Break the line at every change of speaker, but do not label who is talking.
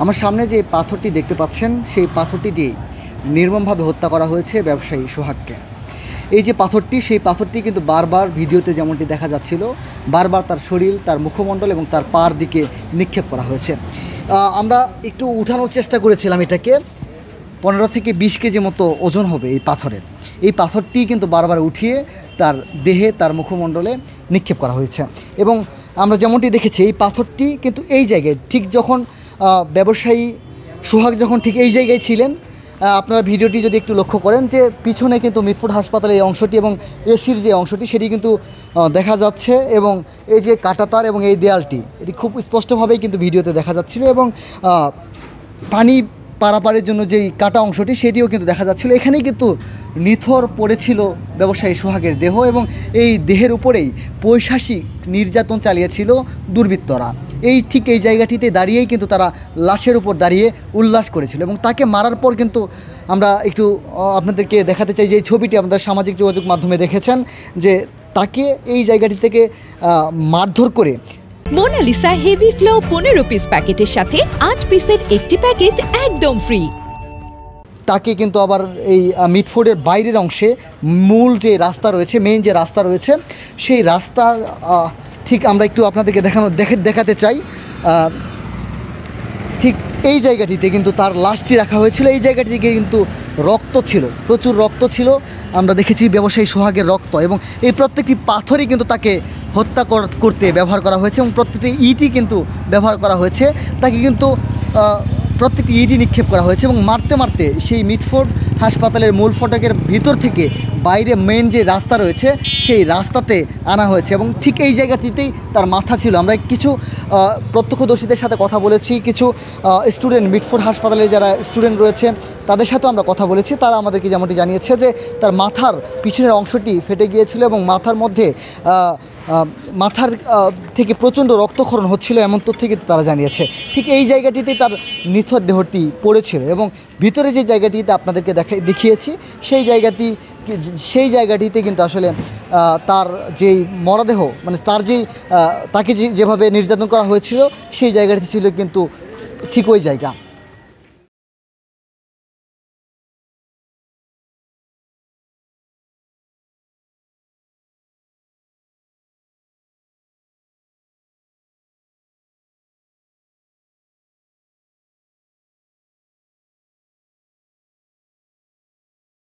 আমার সামনে যে পাথরটি দেখতে পাচ্ছেন সেই পাথরটি দিয়ে নির্মমভাবে হত্যা করা হয়েছে ব্যবসায়ী সোহাগকে। এই যে পাথরটি, সেই পাথরটি কিন্তু বারবার ভিডিওতে যেমনটি দেখা যাচ্ছিল, বারবার তার শরীর, তার মুখমণ্ডল এবং তার পার দিকে নিক্ষেপ করা হয়েছে। আমরা একটু উঠানোর চেষ্টা করেছিলাম এটাকে। 15 থেকে 20 কেজি মতো ওজন হবে এই পাথরের। এই পাথরটি কিন্তু বারবার উঠিয়ে তার দেহে, তার মুখমণ্ডলে নিক্ষেপ করা হয়েছে। এবং আমরা যেমনটি দেখেছি, এই পাথরটি কিন্তু এই জায়গায় ঠিক যখন ব্যবসায়ী সোহাগ যখন ঠিক এই জায়গায় ছিলেন, আপনারা ভিডিওটি যদি একটু লক্ষ্য করেন যে পিছনে কিন্তু মিটফোর্ড হাসপাতালের এই অংশটি এবং এসির যে অংশটি সেটি কিন্তু দেখা যাচ্ছে, এবং এই যে কাঁটাতার এবং এই দেয়ালটি, এটি খুব স্পষ্টভাবেই কিন্তু ভিডিওতে দেখা যাচ্ছিল, এবং পানি পারাপারের জন্য যেই কাটা অংশটি সেটিও কিন্তু দেখা যাচ্ছিল। এখানেই কিন্তু নিথর পড়েছিল ব্যবসায়ী সোহাগের দেহ, এবং এই দেহের উপরেই পৈশাচিক নির্যাতন চালিয়েছিল দুর্বৃত্তরা। ঠিক এই জায়গাটিতে দাঁড়িয়েই কিন্তু তারা লাশের উপর দাঁড়িয়ে উল্লাস করেছিল, এবং তাকে মারার পর কিন্তু আমরা একটু আপনাদেরকে দেখাতে চাই যে এই ছবিটি আপনাদের সামাজিক যোগাযোগ মাধ্যমে দেখেছেন, যে তাকে এই জায়গাটি থেকে মারধর করে
মোনালিসা হেভি ফ্লো 15 পিস প্যাকেটের সাথে 8 পিসের একটি প্যাকেট একদম ফ্রি।
তাকে কিন্তু আবার এই মিটফোর্ডের বাইরের অংশে মূল যে রাস্তা রয়েছে, মেইন যে রাস্তা রয়েছে, সেই রাস্তার ঠিক আমরা একটু আপনাদেরকে দেখাতে চাই। ঠিক এই জায়গাটিতে কিন্তু তার লাশটি রাখা হয়েছিল। এই জায়গাটি থেকে কিন্তু রক্ত ছিল, প্রচুর রক্ত ছিল। আমরা দেখেছি ব্যবসায়ী সোহাগের রক্ত, এবং এই প্রত্যেকটি পাথরই কিন্তু তাকে হত্যা করতে ব্যবহার করা হয়েছে, এবং প্রত্যেকটি ইটই কিন্তু ব্যবহার করা হয়েছে। তাকে কিন্তু প্রত্যেকটি ইটই নিক্ষেপ করা হয়েছে, এবং মারতে মারতে সেই মিটফোর্ড হাসপাতালের মূল ফটকের ভিতর থেকে বাইরে মেন যে রাস্তা রয়েছে সেই রাস্তাতে আনা হয়েছে, এবং ঠিক এই জায়গাটিতেই তার মাথা ছিল। আমরা কিছু প্রত্যক্ষদর্শীদের সাথে কথা বলেছি, কিছু স্টুডেন্ট, মিটফোর্ড হাসপাতালের যারা স্টুডেন্ট রয়েছে তাদের সাথেও আমরা কথা বলেছি। তারা আমাদেরকে যেমনটি জানিয়েছে যে তার মাথার পিছনের অংশটি ফেটে গিয়েছিল, এবং মাথার মধ্যে মাথার থেকে প্রচণ্ড রক্তক্ষরণ হচ্ছিল, এমন তথ্য কিন্তু তারা জানিয়েছে। ঠিক এই জায়গাটিতে তার নিথর দেহটি পড়েছিল, এবং ভিতরে যে জায়গাটিতে আপনাদেরকে দেখিয়েছি সেই জায়গাটিতে কিন্তু আসলে তার যেই মরদেহ, মানে তাকে যেভাবে নির্যাতন করা হয়েছিল সেই জায়গাটি ছিল কিন্তু ঠিক ওই জায়গা।